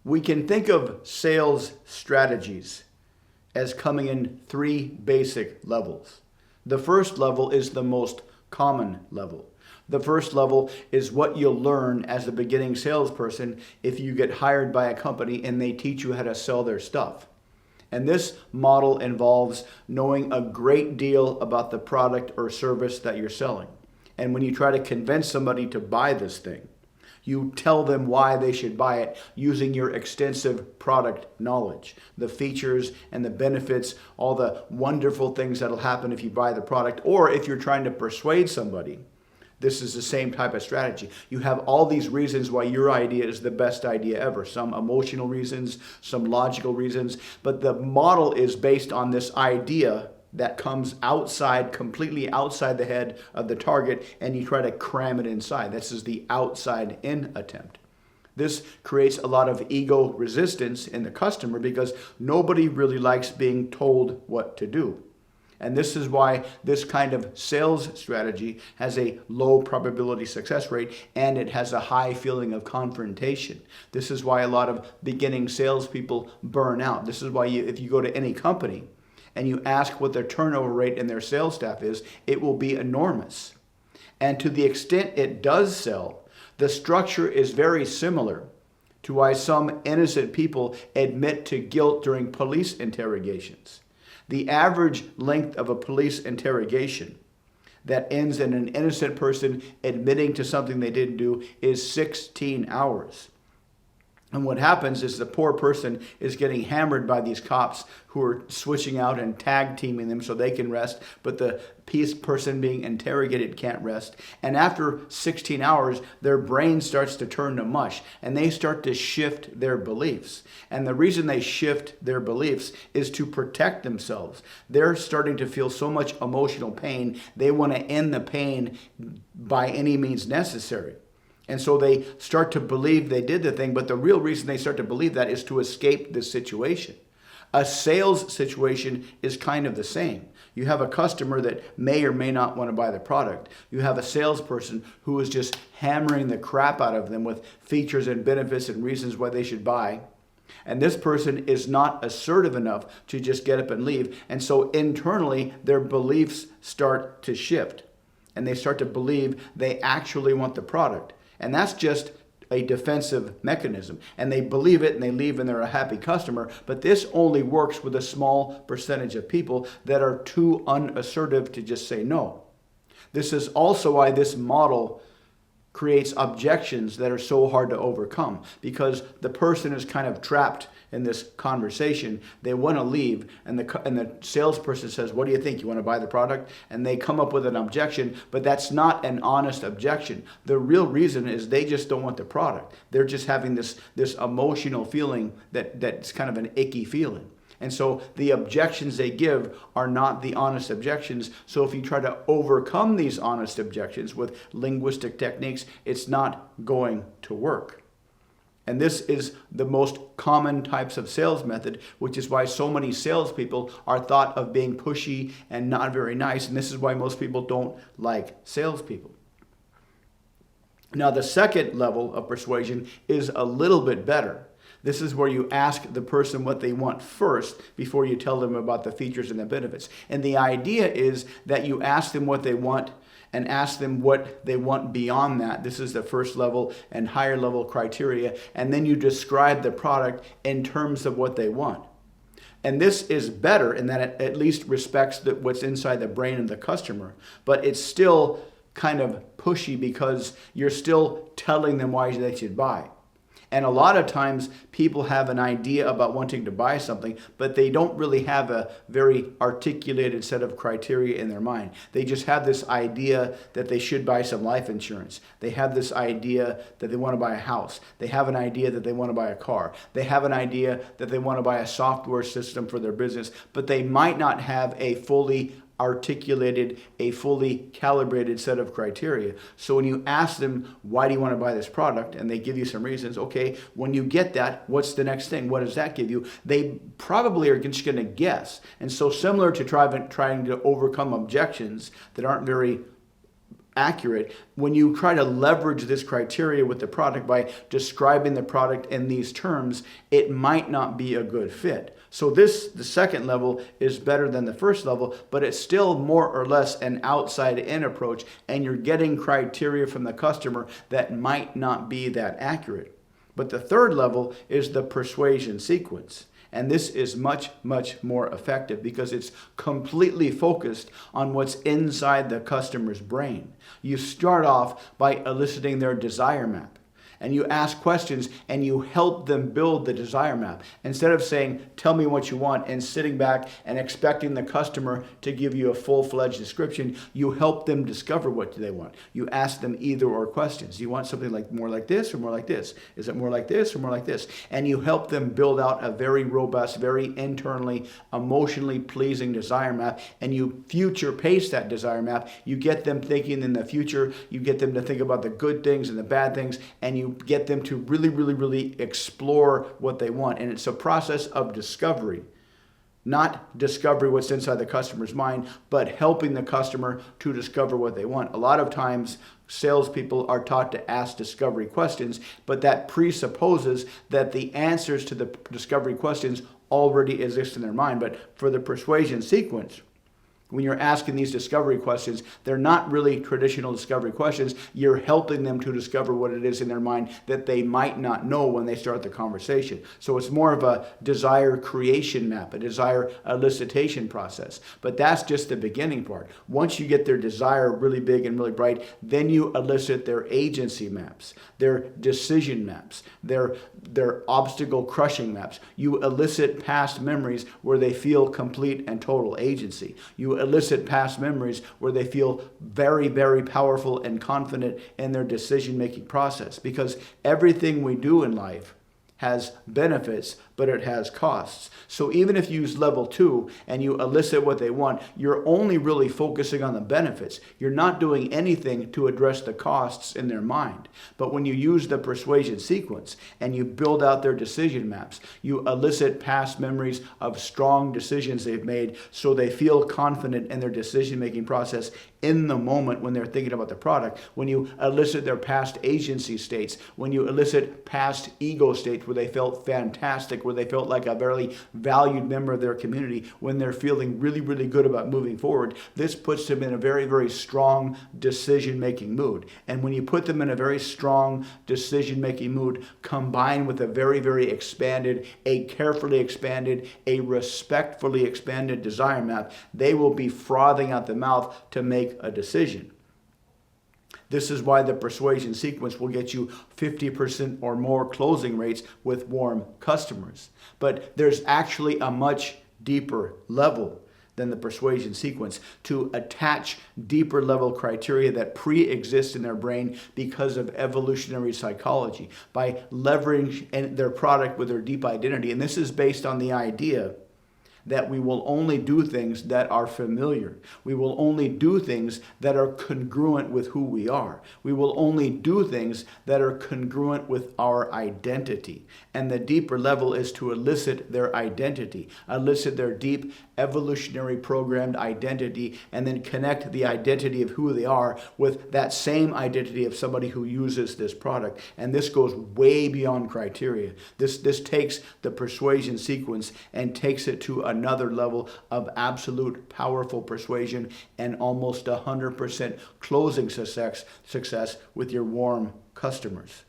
We can think of sales strategies as coming in three basic levels. The first level is the most common level. The first level is what you'll learn as a beginning salesperson if you get hired by a company and they teach you how to sell their stuff. And this model involves knowing a great deal about the product or service that you're selling. And when you try to convince somebody to buy this thing, you tell them why they should buy it using your extensive product knowledge, the features and the benefits, all the wonderful things that'll happen if you buy the product. Or if you're trying to persuade somebody, this is the same type of strategy. You have all these reasons why your idea is the best idea ever. Some emotional reasons, some logical reasons. But the model is based on this idea that comes outside, completely outside the head of the target, and you try to cram it inside. This is the outside in attempt. This creates a lot of ego resistance in the customer because nobody really likes being told what to do. And this is why this kind of sales strategy has a low probability success rate, and it has a high feeling of confrontation. This is why a lot of beginning salespeople burn out. This is why if you go to any company and you ask what their turnover rate in their sales staff is, it will be enormous. And to the extent it does sell, the structure is very similar to why some innocent people admit to guilt during police interrogations. The average length of a police interrogation that ends in an innocent person admitting to something they didn't do is 16 hours. And what happens is the poor person is getting hammered by these cops who are switching out and tag teaming them so they can rest, but the person being interrogated can't rest. And after 16 hours, their brain starts to turn to mush, and they start to shift their beliefs. And the reason they shift their beliefs is to protect themselves. They're starting to feel so much emotional pain, they want to end the pain by any means necessary. And so they start to believe they did the thing, but the real reason they start to believe that is to escape this situation. A sales situation is kind of the same. You have a customer that may or may not want to buy the product. You have a salesperson who is just hammering the crap out of them with features and benefits and reasons why they should buy. And this person is not assertive enough to just get up and leave. And so internally, their beliefs start to shift. And they start to believe they actually want the product. And that's just a defensive mechanism. And they believe it and they leave and they're a happy customer. But this only works with a small percentage of people that are too unassertive to just say no. This is also why this model creates objections that are so hard to overcome, because the person is kind of trapped in this conversation. They want to leave, and the salesperson says, what do you think? You want to buy the product? And they come up with an objection, but that's not an honest objection. The real reason is they just don't want the product. They're just having this emotional feeling that's kind of an icky feeling. And so the objections they give are not the honest objections. So if you try to overcome these honest objections with linguistic techniques, it's not going to work. And this is the most common types of sales method, which is why so many salespeople are thought of being pushy and not very nice. And this is why most people don't like salespeople. Now, the second level of persuasion is a little bit better. This is where you ask the person what they want first before you tell them about the features and the benefits. And the idea is that you ask them what they want and ask them what they want beyond that. This is the first level and higher level criteria. And then you describe the product in terms of what they want. And this is better in that it at least respects what's inside the brain of the customer. But it's still kind of pushy because you're still telling them why they should buy. And a lot of times people have an idea about wanting to buy something, but they don't really have a very articulated set of criteria in their mind. They just have this idea that they should buy some life insurance. They have this idea that they want to buy a house. They have an idea that they want to buy a car. They have an idea that they want to buy a software system for their business, but they might not have a fully articulated, a fully calibrated set of criteria. So when you ask them, why do you want to buy this product? And they give you some reasons. Okay, when you get that, what's the next thing? What does that give you? They probably are just going to guess. And so similar to trying to overcome objections that aren't very accurate. When you try to leverage this criteria with the product by describing the product in these terms, it might not be a good fit. So the second level is better than the first level, but it's still more or less an outside-in approach, and you're getting criteria from the customer that might not be that accurate. But the third level is the persuasion sequence. And this is much, much more effective because it's completely focused on what's inside the customer's brain. You start off by eliciting their desire map. And you ask questions and you help them build the desire map. Instead of saying, tell me what you want, and sitting back and expecting the customer to give you a full-fledged description, you help them discover what they want. You ask them either or questions. Do you want something like more like this or more like this? Is it more like this or more like this? And you help them build out a very robust, very internally, emotionally pleasing desire map, and you future pace that desire map. You get them thinking in the future. You get them to think about the good things and the bad things, and you get them to really, really, really explore what they want. And it's a process of discovery, not discovery what's inside the customer's mind, but helping the customer to discover what they want. A lot of times, salespeople are taught to ask discovery questions, but that presupposes that the answers to the discovery questions already exist in their mind. But for the persuasion sequence, when you're asking these discovery questions, they're not really traditional discovery questions. You're helping them to discover what it is in their mind that they might not know when they start the conversation. So it's more of a desire creation map, a desire elicitation process. But that's just the beginning part. Once you get their desire really big and really bright, then you elicit their agency maps, their decision maps, their obstacle crushing maps. You elicit past memories where they feel complete and total agency. You elicit past memories where they feel very, very powerful and confident in their decision-making process. Because everything we do in life has benefits, but it has costs. So even if you use level 2 and you elicit what they want, you're only really focusing on the benefits. You're not doing anything to address the costs in their mind. But when you use the persuasion sequence and you build out their decision maps, you elicit past memories of strong decisions they've made so they feel confident in their decision-making process in the moment when they're thinking about the product. When you elicit their past agency states, when you elicit past ego states where they felt fantastic, where they felt like a very valued member of their community, when they're feeling really, really good about moving forward, this puts them in a very, very strong decision-making mood. And when you put them in a very strong decision-making mood, combined with a very, very expanded, a carefully expanded, a respectfully expanded desire map, they will be frothing out the mouth to make a decision. This is why the persuasion sequence will get you 50% or more closing rates with warm customers. But there's actually a much deeper level than the persuasion sequence to attach deeper level criteria that pre-exist in their brain because of evolutionary psychology by leveraging their product with their deep identity. And this is based on the idea that we will only do things that are familiar. We will only do things that are congruent with who we are. We will only do things that are congruent with our identity. And the deeper level is to elicit their identity, elicit their deep evolutionary programmed identity, and then connect the identity of who they are with that same identity of somebody who uses this product. And this goes way beyond criteria. This takes the persuasion sequence and takes it to another level of absolute powerful persuasion and almost 100% closing success with your warm customers.